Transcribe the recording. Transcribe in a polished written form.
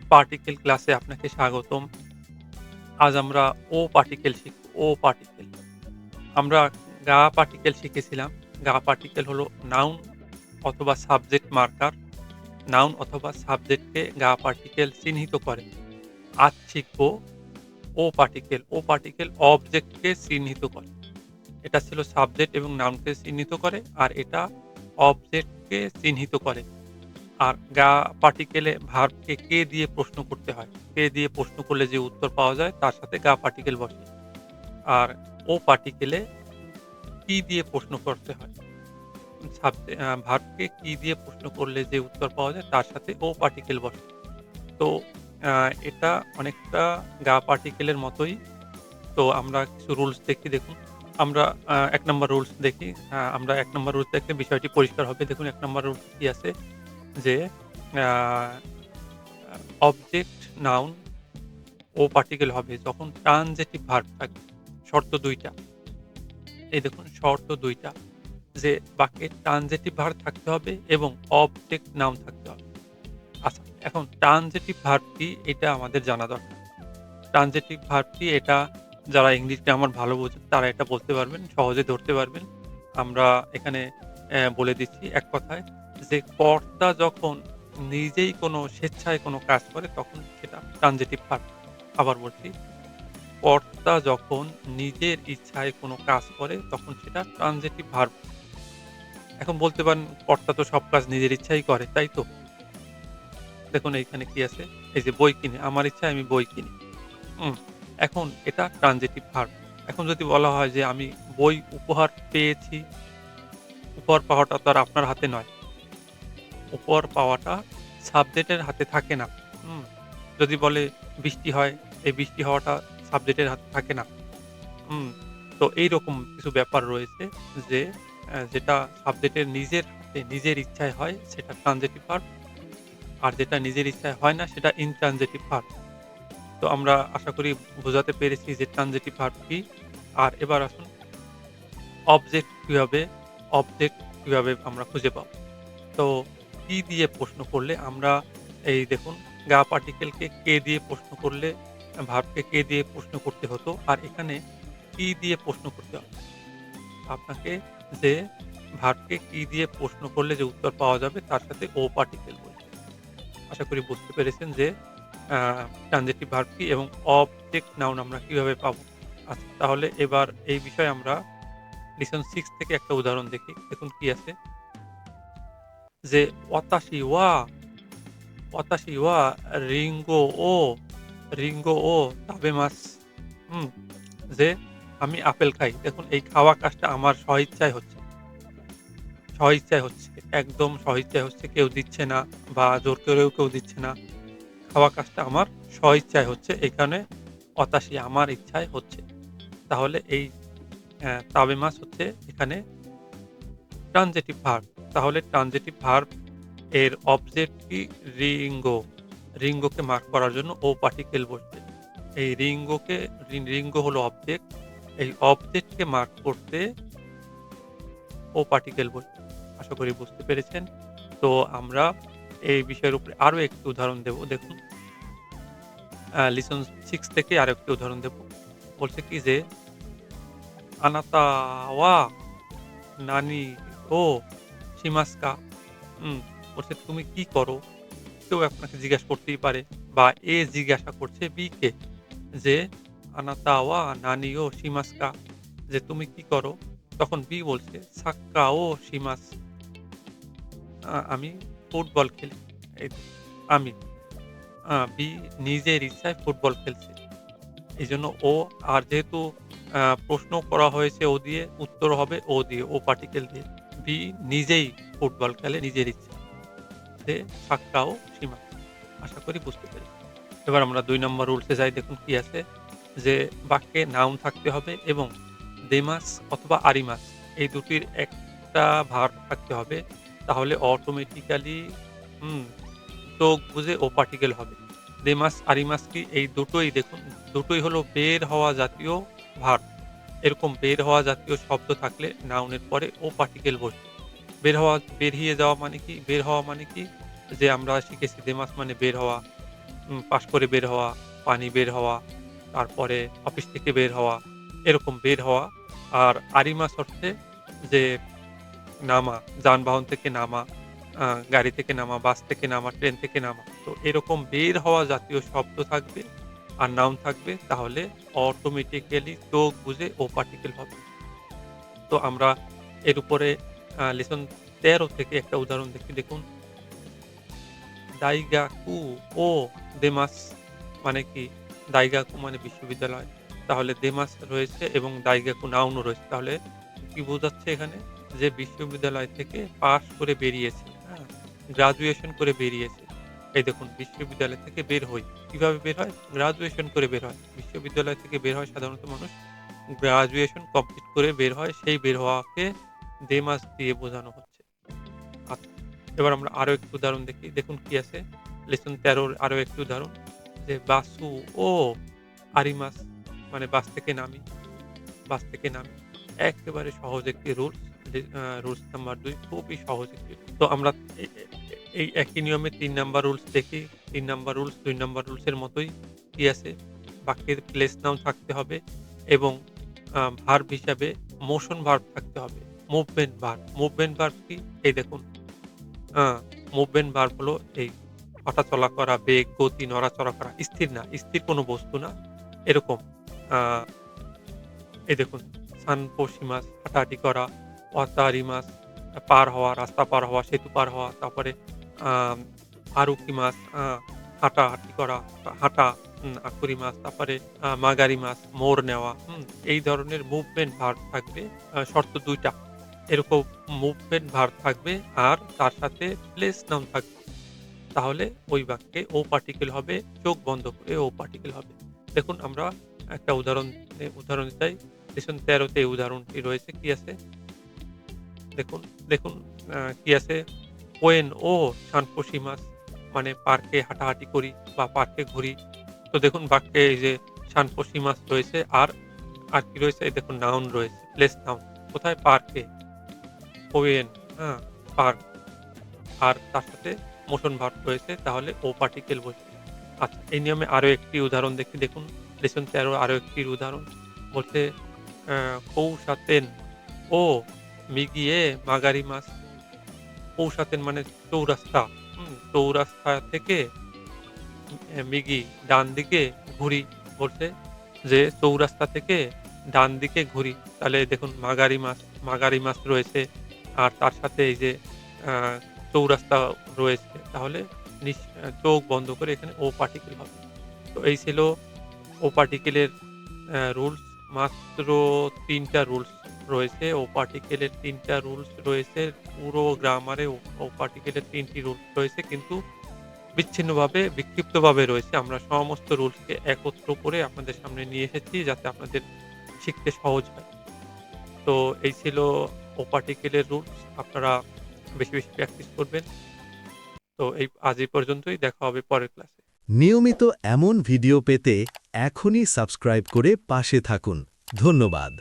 Particle ক্লাসে আপনাকে স্বাগতম। আজ আমরা ও পার্টিকেল শিখব। ও পার্টিকেল। আমরা গা পার্টিকেল শিখেছিলাম। গা পার্টিকেল হলো নাউন অথবা সাবজেক্ট মার্কার। নাউন অথবা সাবজেক্টকে গা পার্টিকেল চিহ্নিত করে। আজ শিখব ও পার্টিকেল। ও পার্টিকেল অবজেক্টকে চিহ্নিত করে। এটা ছিল সাবজেক্ট এবং নাউনকে চিহ্নিত করে। আর এটা অবজেক্টকে চিহ্নিত করে। আর গা পার্টিকেলে ভার্বকে কে দিয়ে প্রশ্ন করতে হয়। কে দিয়ে প্রশ্ন করলে যে উত্তর পাওয়া যায় তার সাথে গা পার্টিকেল বসে। আর ও পার্টিকেলে কি দিয়ে প্রশ্ন করতে হয়। ভার্বকে কি দিয়ে প্রশ্ন করলে যে উত্তর পাওয়া যায় তার সাথে ও পার্টিকেল বসে। তো আ এটা অনেকটা গা পার্টিকেলের মতোই। তো আমরা কিছু রুলস দেখি দেখুন। আমরা ১ নাম্বার রুলস দেখি। আমরা ১ নাম্বার রুলস দেখলে বিষয়টি পরিষ্কার হবে। দেখুন ১ নাম্বার রুলস কি আছে যে আ অবজেক্ট, নাউন ও পার্টিকেল হবে যখন ট্রানজিটিভ ভার্ব থাকবে। শর্ত ২ টা। এই দেখুন শর্ত ২ টা যে বাক্যে ট্রানজিটিভ ভার্ব থাকতে হবে এবং অবজেক্ট নাউন থাকতে হবে। আচ্ছা, এখন ট্রানজিটিভ ভার্ব কি এটা আমাদের জানা দরকার। ট্রানজিটিভ ভার্ব কি এটা যারা ইংলিশ গ্রামার ভালো বোঝেন তারা এটা বলতে পারবেন, সহজে ধরতে পারবেন। আমরা এখানে বলে দিচ্ছি এক কথায় যে কর্তা যখন নিজেই কোনো স্বেচ্ছায় কোনো কাজ করে তখন সেটা ট্রানজিটিভ ভার্ব। আবার বলছি, কর্তা যখন নিজের ইচ্ছায় কোনো কাজ করে তখন সেটা ট্রানজিটিভ ভার্ব। এখন বলতে পারেন কর্তা তো সব কাজ নিজের ইচ্ছায় করে, তাই তো? দেখুন এইখানে কি আছে? এই যে বই কিনে, আমার ইচ্ছায় আমি বই কিনি। হুম, এখন এটা ট্রানজিটিভ ভার্ব। এখন যদি বলা হয় যে আমি বই উপহার পেয়েছি, উপহার পাওয়াটা তো আর আপনার হাতে নয়। উপহার পাওয়াটা সাবজেক্টের হাতে থাকে না। হুম? যদি বলে বৃষ্টি হয়, এই বৃষ্টি হওয়াটা সাবজেক্টের হাতে থাকে না। হুম? তো এইরকম কিছু ব্যাপার রয়েছে যে যেটা সাবজেক্টের নিজের হাতে নিজের ইচ্ছায় হয় সেটা ট্রানজিটিভ ভার্ব। আর যেটা নিজের ইচ্ছায় হয় না সেটা ইনট্রানজিটিভ ভার্ব। তো আমরা আশা করি বোঝাতে পেরেছি যে ট্রানজিটিভ ভার্ব কি। আর এবার আসুন অবজেক্ট কিভাবে অবজেক্ট কিভাবে আমরা খুঁজে পাবো। তো কি দিয়ে প্রশ্ন করলে আমরা এই দেখুন গা পার্টিকেলকে কে দিয়ে প্রশ্ন করলে ভার্বকে কে দিয়ে প্রশ্ন করতে হতো। আর এখানে কি দিয়ে প্রশ্ন করতে হবে। আপনাকে যে ভার্বকে কি দিয়ে প্রশ্ন করলে যে উত্তর পাওয়া যাবে তার সাথে ও পার্টিকেল বসবে। আশা করি বুঝতে পেরেছেন যে আ ট্রানজিটিভ ভার্ব কি এবং অবজেক্ট নাউন আমরা কিভাবে পাবো। আচ্ছা, তাহলে এবার এই বিষয়ে আমরা লিসন 6 থেকে একটা উদাহরণ দেখি। দেখুন কি আছে যে, "ওয়াতাশি ওয়া, ওয়াতাশি ওয়া রিঙ্গো ও, রিঙ্গো ও তাবেমাস।" হুম? যে আমি আপেল খাই। দেখুন এই খাওয়া কাজটা আমার স্বইচ্ছায় হচ্ছে। স্বইচ্ছায় হচ্ছে। একদম স্বইচ্ছায় হচ্ছে। কেউ দিচ্ছে না বা জোর করেও কেউ দিচ্ছে না। খাওয়া কাজটা আমার স্বইচ্ছায় হচ্ছে। এখানে অতাশি আমার ইচ্ছায় হচ্ছে। তাহলে এই তাবেমাস হচ্ছে এখানে ট্রানজিটিভ ভার্ব। তাহলে ট্রানজিটিভ ভার্ব এর অবজেক্ট কি? রিঙ্গো। রিঙ্গোকে মার্ক করার জন্য ও পার্টিকেল বসবে। এই রিঙ্গো হলো অবজেক্ট। এই অবজেক্টকে মার্ক করতে ও পার্টিকেল বসবে। আশা করি বুঝতে পেরেছেন। তো আমরা এই বিষয়ের উপরে আরো একটি উদাহরণ দেব। দেখুন লিসন 6 থেকে আরেকটি উদাহরণ দেব। বলছে কি যে, "আনাতা ওয়া নানি ও শিমাস্কা।" বলছে, "তুমি কি করো?" কেউ আপনাকে জিজ্ঞাসা করতেই পারে বা এ জিজ্ঞাসা করছে বি কে যে, "আনাতা ওয়া নানি ও শিমাস্কা?" যে, "তুমি কি করো?" তখন বি বলছে, "সাক্কা ও শিমাস।" আমি ফুটবল খেলি। এই তো আমি। বি নিজের ইচ্ছায় ফুটবল খেলছে। এজন্য ও আর যেহেতু প্রশ্ন করা হয়েছে ও দিয়ে, উত্তর হবে ও দিয়ে, ও পার্টিকেল দিয়ে। বি নিজেই ফুটবল খেলে নিজের ইচ্ছায়। সে সাক্কাও সীমা। আশা করি বুঝতে পেরেছি। এবার আমরা ২ নম্বর রুলসে যাই দেখুন কি আছে? যে বাক্যে নাউন থাকতে হবে এবং দেমাস অথবা আরিমাস এই দুটির একটা ভার্ব থাকতে হবে। তাহলে অটোমেটিক্যালি হুম, যোগ বুঝে ও পার্টিকেল হবে। দেমাস, আরিমাস কি? এই দুটোই দেখুন, দুটোই হলো বের হওয়া জাতীয় ভার্ব। এরকম বের হওয়া জাতীয় শব্দ থাকলে নাউনের পরে ও পার্টিকেল বসবে। বেরিয়ে যাওয়া মানে কি? বের হওয়া মানে কি? যে আমরা শিখেছি দেমাস মানে বের হওয়া। পাস করে বের হওয়া, পানি বের হওয়া, তারপরে অফিস থেকে বের হওয়া, এরকম বের হওয়া। আর আরিমাস অর্থে যে নামা, যানবাহন থেকে নামা, আ গাড়ি থেকে নামা, বাস থেকে নামা, ট্রেন থেকে নামা। তো এরকম বের হওয়া জাতীয় শব্দ থাকবে আর নাউন থাকবে, তাহলে অটোমেটিক্যালি চোখ বুজে ও পার্টিকেল হবে। তো আমরা এর উপরে লেসন ১৩ থেকে একটা উদাহরণ দেখি। দেখুন, দাইগাকু ও দেমাস মানে কি? দাইগাকু মানে বিশ্ববিদ্যালয়। তাহলে দেমাস রয়েছে এবং দাইগাকু নাউনও রয়েছে। তাহলে কি বোঝাচ্ছে এখানে? যে বিশ্ববিদ্যালয় থেকে পাস করে বেরিয়েছে, হ্যাঁ? গ্র্যাজুয়েশন করে বেরিয়েছে। এই দেখুন, বিশ্ববিদ্যালয় থেকে বের হই। কিভাবে বের হয়? গ্র্যাজুয়েশন করে বের হয়। বিশ্ববিদ্যালয় থেকে বের হয় সাধারণত মানুষ গ্র্যাজুয়েশন কমপ্লিট করে বের হয়। সেই বের হওয়াকে দেমাস দিয়ে বোঝানো হচ্ছে। আচ্ছা, এবার আমরা আরো একটু উদাহরণ দেখি। দেখুন কি আছে? লেসন ১৩ র আরো একটি উদাহরণ, যে বাসু ও আরিমাস মানে বাস থেকে নামি, বাস থেকে নামি। একেবারে সহজ একটি রুলস। রুলস নাম্বার ২ খুবই সহজ একটি। তো আমরা এ এ এই একই নিয়মে ৩ নাম্বার রুলস দেখি। ৩ নাম্বার রুলস ২ নাম্বার রুলসের মতোই কি আছে? বাক্যের প্লেস নাউন থাকতে হবে এবং ভার্ব হিসাবে মোশন ভার্ব থাকতে হবে। Movement verb. মুভমেন্ট ভার্ব কি? এই দেখুন, আ মুভমেন্ট ভার্ব হলো এই হাঁটাচলা করা, বেগ, গতি, নড়াচড়া করা। স্থির না, স্থির কোনো বস্তু না। এরকম আ এই দেখুন, সানপোশিমাস হাঁটাহাঁটি করা, ওয়াতারিমাস পার হওয়া, রাস্তা পার হওয়া, সেতু পার হওয়া। তারপরে আম আরুকিমাস হাঁটাহাঁটি করা, হাঁটা, আকুরিমাস, তারপরে মাগারিমাস মোড় নেওয়া। এই ধরনের মুভমেন্ট ভার্ব থাকবে। শর্ত ২ টা। এরকম মুভমেন্ট ভার্ব থাকবে আর তার সাথে প্লেস নাউন থাকবে। তাহলে ওই বাক্যে ও পার্টিকেল হবে, চোখ বন্ধ করে ও পার্টিকেল হবে। দেখুন, আমরা একটা উদাহরণ চাই। লেসন ১৩ তে এই উদাহরণটি রয়েছে। কি আছে? দেখুন, দেখুন কি আছে? "When ও সানপোশিমাস" মানে পার্কে হাঁটাহাঁটি করি বা পার্কে ঘুরি। তো দেখুন, বাক্যে এই যে সানপোশিমাস রয়েছে আর কি রয়েছে? এই দেখুন, নাউন রয়েছে, প্লেস নাউন। কোথায়? পার্কে। "When" হ্যাঁ, পার্ক। আর তার সাথে মোশন ভার্ব রয়েছে, তাহলে ও পার্টিকেল বসবে। আচ্ছা, এই নিয়মে আরো একটি উদাহরণ দেখি। দেখুন, লেসন ১৩ আরো একটি উদাহরণ বলছে, "কৌসাতেন ও মিগিয়ে মাগারিমাস" কৌসাতেন মানে চৌরাস্তা। চৌরাস্তা থেকে মিগি ডান দিকে ঘুরি। বলছে যে চৌরাস্তা থেকে ডান দিকে ঘুরি। তাহলে দেখুন, মাগারিমাস রয়েছে আর তার সাথে এই যে আ চৌরাস্তা রয়েছে। তাহলে চোখ বন্ধ করে এখানে ও পার্টিকেল হবে। তো এই ছিল ও পার্টিকেলের রুলস। মাত্র ৩ টা রুলস রয়েছে। ও পার্টিকেলের ৩ টা রুলস রয়েছে। পুরো গ্রামারে ও পার্টিকেলের ৩ টি রুলস রয়েছে, কিন্তু বিচ্ছিন্নভাবে, বিক্ষিপ্তভাবে রয়েছে। আমরা সমস্ত রুলসকে একত্র করে আপনাদের সামনে নিয়ে এসেছি, যাতে আপনাদের শিখতে সহজ হয়। তো এই ছিল ও পার্টিকেলের রুলস। আপনারা বেশি, বেশি প্র্যাকটিস করবেন। তো আজ এই পর্যন্তই। দেখা হবে পরের ক্লাসে। নিয়মিত এমন ভিডিও পেতে এখনই সাবস্ক্রাইব করে পাশে থাকুন। ধন্যবাদ।